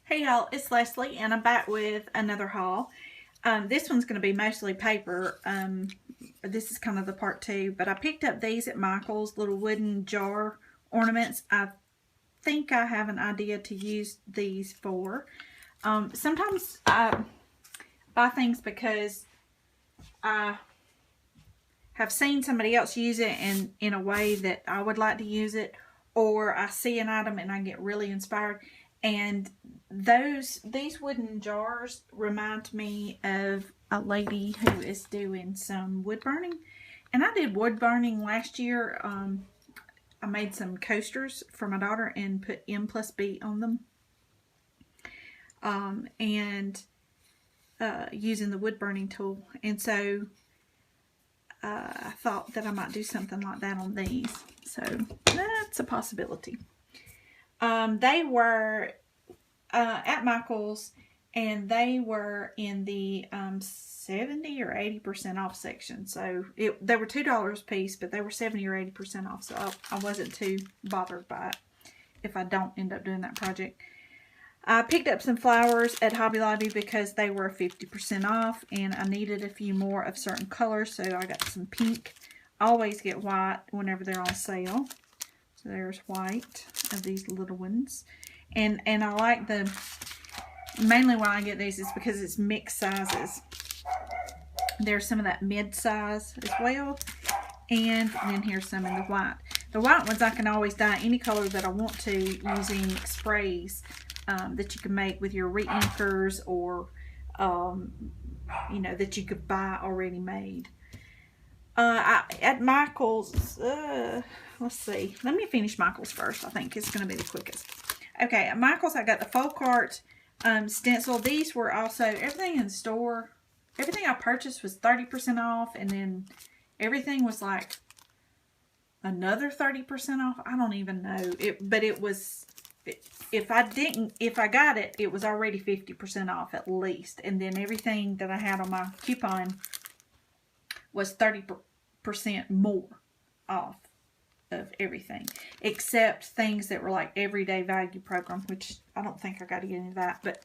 Hey y'all, it's Leslie and I'm back with another haul. This one's going to be mostly paper. This is kind of the part two, but I picked up these at Michael's, little wooden jar ornaments. I think I have an idea to use these for. Sometimes I buy things because I have seen somebody else use it in a way that I would like to use it, or I see an item and I get really inspired. And these wooden jars remind me of a lady who is doing some wood burning. And I did wood burning last year. I made some coasters for my daughter and put M+B on them. Using the wood burning tool. And so I thought that I might do something like that on these. So that's a possibility. They were at Michael's, and they were in the 70 or 80% off section. So they were $2 a piece, but they were 70 or 80% off. So I wasn't too bothered by it if I don't end up doing that project. I picked up some flowers at Hobby Lobby because they were 50% off, and I needed a few more of certain colors, so I got some pink. I always get white whenever they're on sale. So there's white of these little ones. And I like mainly why I get these is because it's mixed sizes. There's some of that mid-size as well. And then here's some in the white. The white ones I can always dye any color that I want to using sprays that you can make with your reinkers, or you know, that you could buy already made. At Michael's, let's see. Let me finish Michael's first. I think it's going to be the quickest. Okay, at Michael's I got the folk art stencil. These were also, everything in the store, everything I purchased was 30% off, and then everything was like another 30% off. I don't even know. But it was, if I got it, it was already 50% off at least. And then everything that I had on my coupon was 30% more off of everything, except things that were like everyday value program, which I don't think I got to get into that. But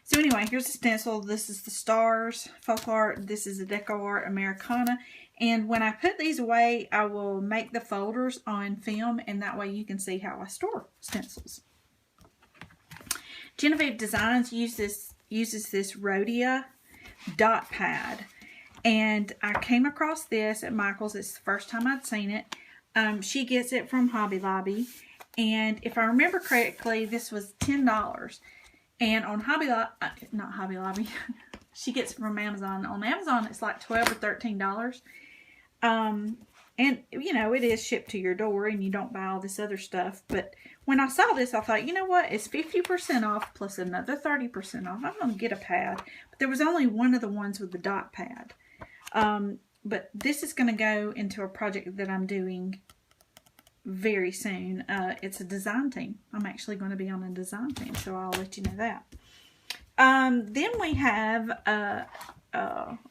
so anyway, here's the stencil. This is the stars folk art. This is the Deco Art Americana. And when I put these away, I will make the folders on film, and that way you can see how I store stencils. Genevieve Designs uses this Rhodia dot pad. And I came across this at Michael's. It's the first time I'd seen it. She gets it from Hobby Lobby. And if I remember correctly, this was $10. And on not Hobby Lobby, she gets it from Amazon. On Amazon, it's like $12 or $13. And, you know, it is shipped to your door, and you don't buy all this other stuff. But when I saw this, I thought, you know what? It's 50% off plus another 30% off. I'm going to get a pad. But there was only one of the ones with the dot pad. But this is going to go into a project that I'm doing very soon. It's a design team. I'm actually going to be on a design team, so I'll let you know that. Then we have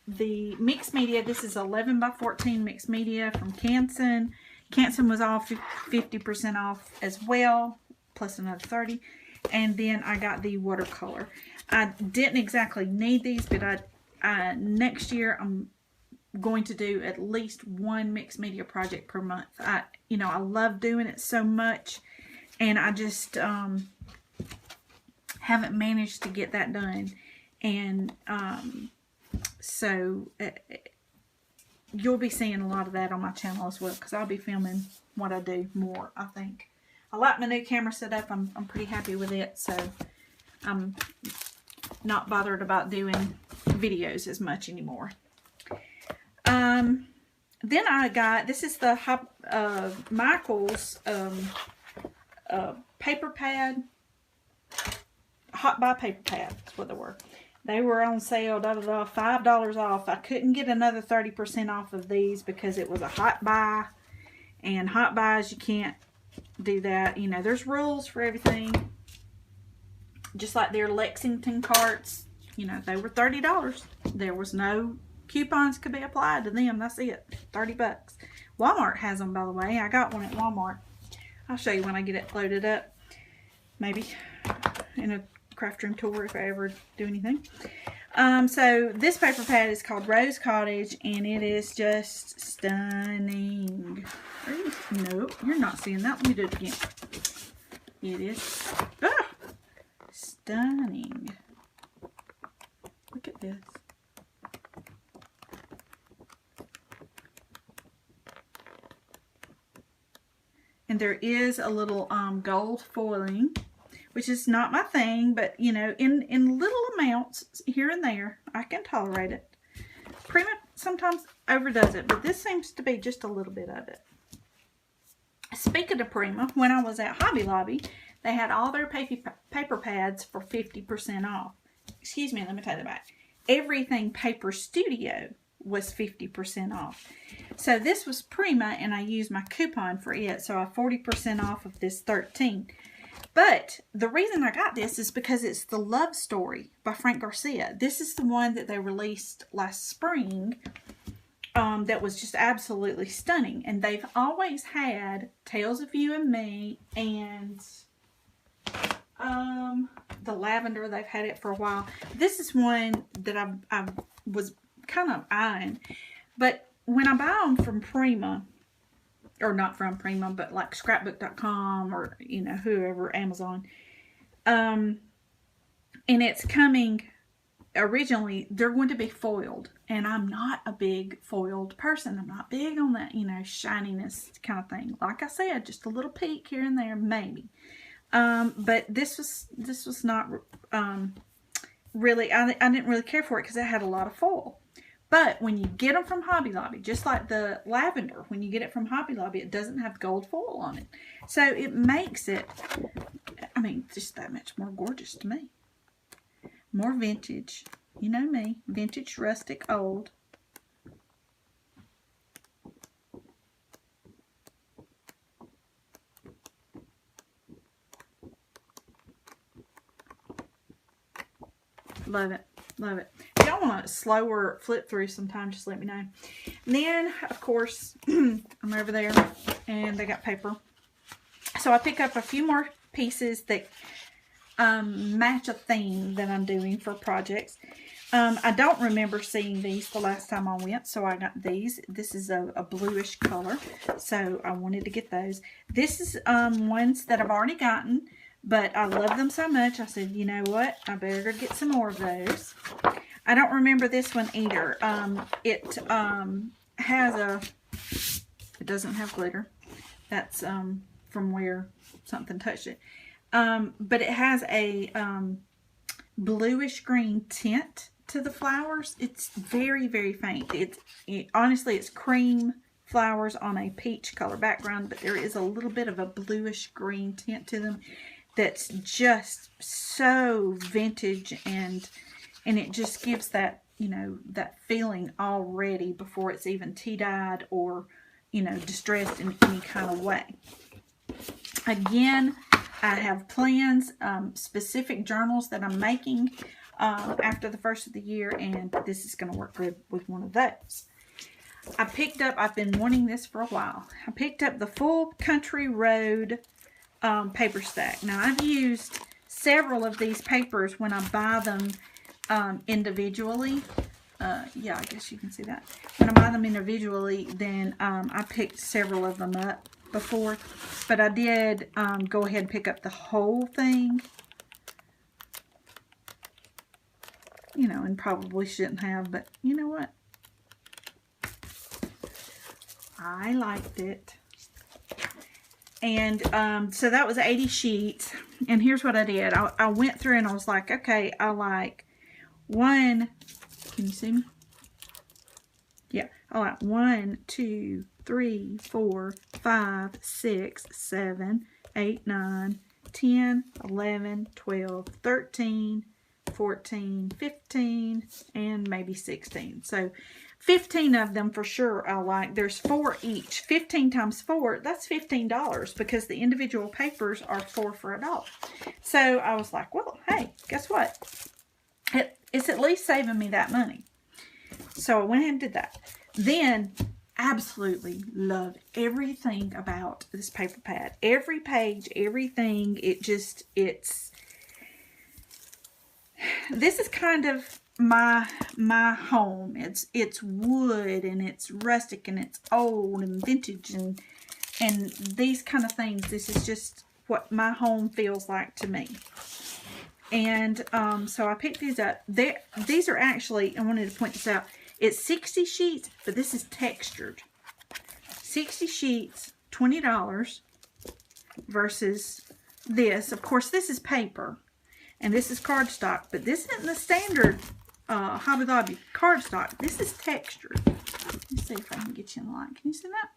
the mixed media. This is 11 by 14 mixed media from Canson. Canson was all 50% off as well, plus another 30. And then I got the watercolor. I didn't exactly need these, but next year I'm going to do at least one mixed media project per month. I love doing it so much, and I just haven't managed to get that done. And so you'll be seeing a lot of that on my channel as well, because I'll be filming what I do more, I think. I like my new camera setup. I'm pretty happy with it, so I'm not bothered about doing videos as much anymore. Then I got, this is the Michael's paper pad, Hot Buy paper pad, that's what they were. They were on sale, $5 off. I couldn't get another 30% off of these because it was a Hot Buy, and Hot Buys, you can't do that. You know, there's rules for everything. Just like their Lexington carts, you know, they were $30. There was no coupons could be applied to them. That's it. 30 bucks. Walmart has them, by the way. I got one at Walmart. I'll show you when I get it loaded up. Maybe in a craft room tour if I ever do anything. So this paper pad is called Rose Cottage, and it is just stunning. Nope, you're not seeing that. Let me do it again. It is stunning. Look at this. And there is a little gold foiling, which is not my thing, but you know, in little amounts here and there, I can tolerate it. Prima sometimes overdoes it, but this seems to be just a little bit of it. Speaking of Prima, when I was at Hobby Lobby, they had all their paper pads for 50% off. Excuse me, let me take that back. Everything Paper Studio was 50% off. So this was Prima, and I used my coupon for it, so I 40% off of this 13. But the reason I got this is because it's The Love Story by Frank Garcia. This is the one that they released last spring that was just absolutely stunning. And they've always had Tales of You and Me and the Lavender. They've had it for a while. This is one that I was kind of eyeing. But when I buy them from Prima, or not from Prima, but like scrapbook.com or, you know, whoever, Amazon. And it's coming, originally, they're going to be foiled. And I'm not a big foiled person. I'm not big on that, you know, shininess kind of thing. Like I said, just a little peek here and there, maybe. But this was not really, I didn't really care for it because it had a lot of foil. But when you get them from Hobby Lobby, just like the Lavender, when you get it from Hobby Lobby, it doesn't have gold foil on it. So it makes it, I mean, just that much more gorgeous to me. More vintage. You know me. Vintage, rustic, old. Love it. Love it. If y'all want a slower flip through sometime, just let me know. And then, of course, I'm over there and they got paper. So I pick up a few more pieces that match a theme that I'm doing for projects. I don't remember seeing these the last time I went, so I got these. This is a bluish color, so I wanted to get those. This is ones that I've already gotten, but I love them so much, I said, you know what, I better get some more of those. I don't remember this one either. It has a, it doesn't have glitter. That's from where something touched it. But it has a bluish green tint to the flowers. It's very, very faint. Honestly, it's cream flowers on a peach color background, but there is a little bit of a bluish green tint to them that's just so vintage, and it just gives that, you know, that feeling already before it's even tea dyed or, you know, distressed in any kind of way. Again, I have plans, specific journals that I'm making after the first of the year, and this is going to work good with one of those. I picked up, I've been wanting this for a while, I picked up the Full Country Road paper stack. Now, I've used several of these papers when I buy them individually. Yeah, I guess you can see that. When I buy them individually, then I picked several of them up before, but I did go ahead and pick up the whole thing, you know, and probably shouldn't have, but you know what, I liked it. And so that was 80 sheets, and here's what I did. I went through and I was like, okay, I like one, can you see me? Yeah, I like 1, 2, 3, 4, 5, 6, 7, 8, 9, 10, 11, 12, 13, 14, 15, and maybe 16. So 15 of them for sure I like. There's 4 each. 15 times 4, that's $15 because the individual papers are 4 for $1. So I was like, well, hey, guess what? It's at least saving me that money. So I went ahead and did that. Then, absolutely love everything about this paper pad. Every page, everything, it's this is kind of my home. It's wood, and it's rustic, and it's old and vintage, and these kind of things. This is just what my home feels like to me. And so I picked these up. These are actually, I wanted to point this out, it's 60 sheets, but this is textured. 60 sheets, $20 versus this. Of course, this is paper, and this is cardstock, but this isn't the standard Hobby Lobby cardstock. This is textured. Let's see if I can get you in the light. Can you see that?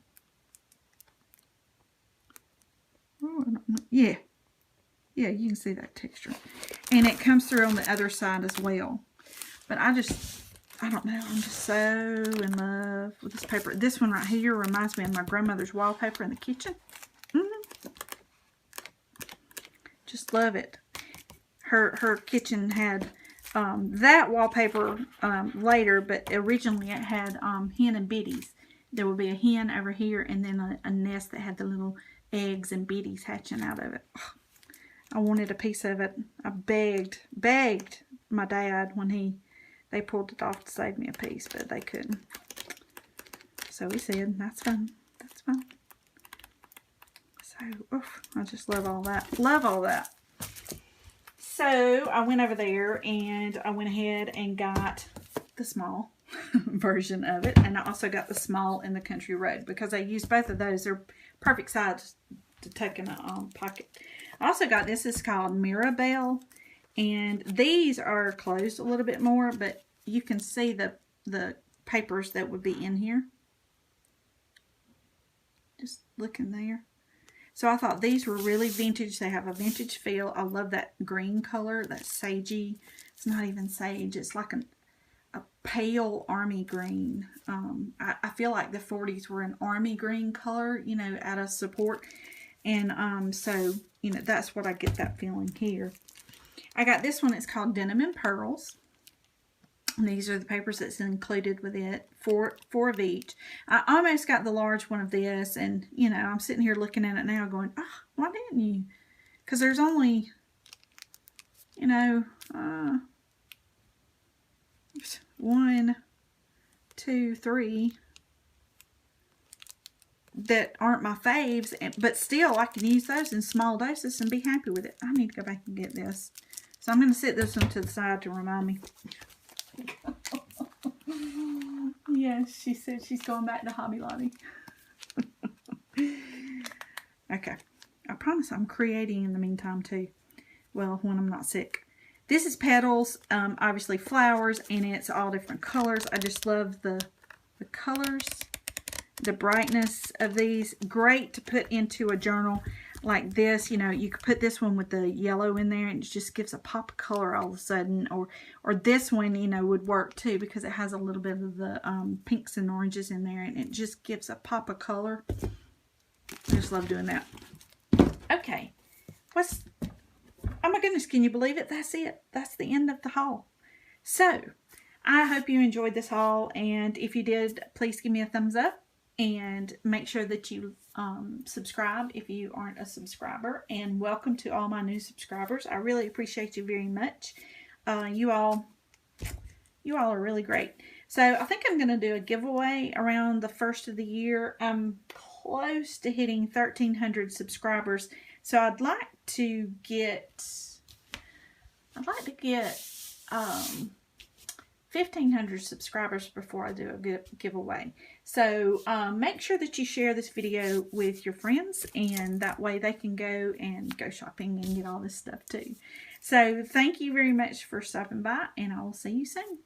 Oh, I don't know. Yeah. Yeah, you can see that texture. And it comes through on the other side as well. But I don't know. I'm just so in love with this paper. This one right here reminds me of my grandmother's wallpaper in the kitchen. Just love it. Her kitchen had that wallpaper later, but originally it had hen and biddies. There would be a hen over here, and then a nest that had the little eggs and biddies hatching out of it. I wanted a piece of it. I begged my dad when they pulled it off to save me a piece, but they couldn't. So he said, that's fine. That's fine. So, I just love all that. Love all that. So, I went over there and I went ahead and got the small version of it. And I also got the small in the Country Road because I used both of those. They're perfect size to tuck in a pocket. I also got this. It's called Mirabelle. And these are closed a little bit more, but you can see the papers that would be in here. Just look in there. So I thought these were really vintage. They have a vintage feel. I love that green color, that sagey. It's not even sage. It's like a pale army green. I feel like the 40s were an army green color, you know, out of support. And so, you know, that's what I get that feeling here. I got this one. It's called Denim and Pearls. And these are the papers that's included with it, four of each. I almost got the large one of this, and, you know, I'm sitting here looking at it now going, why didn't you? Because there's only, you know, 1, 2, 3 that aren't my faves, but still I can use those in small doses and be happy with it. I need to go back and get this. So I'm going to set this one to the side to remind me. Yes, she said she's going back to Hobby Lobby. Okay. I promise I'm creating in the meantime too. Well, when I'm not sick. This is petals, obviously flowers, and it's all different colors. I just love the colors, the brightness of these. Great to put into a journal like this. You know, you could put this one with the yellow in there and it just gives a pop of color all of a sudden. Or this one, you know, would work too because it has a little bit of the pinks and oranges in there, and it just gives a pop of color. I just love doing that. Okay. Oh my goodness, can you believe it? That's it. That's the end of the haul. So, I hope you enjoyed this haul, and if you did, please give me a thumbs up. And make sure that you subscribe if you aren't a subscriber. And welcome to all my new subscribers. I really appreciate you very much. You all are really great. So I think I'm going to do a giveaway around the first of the year. I'm close to hitting 1,300 subscribers. So I'd like to get 1,500 subscribers before I do a giveaway. So make sure that you share this video with your friends, and that way they can go shopping and get all this stuff too. So thank you very much for stopping by, and I will see you soon.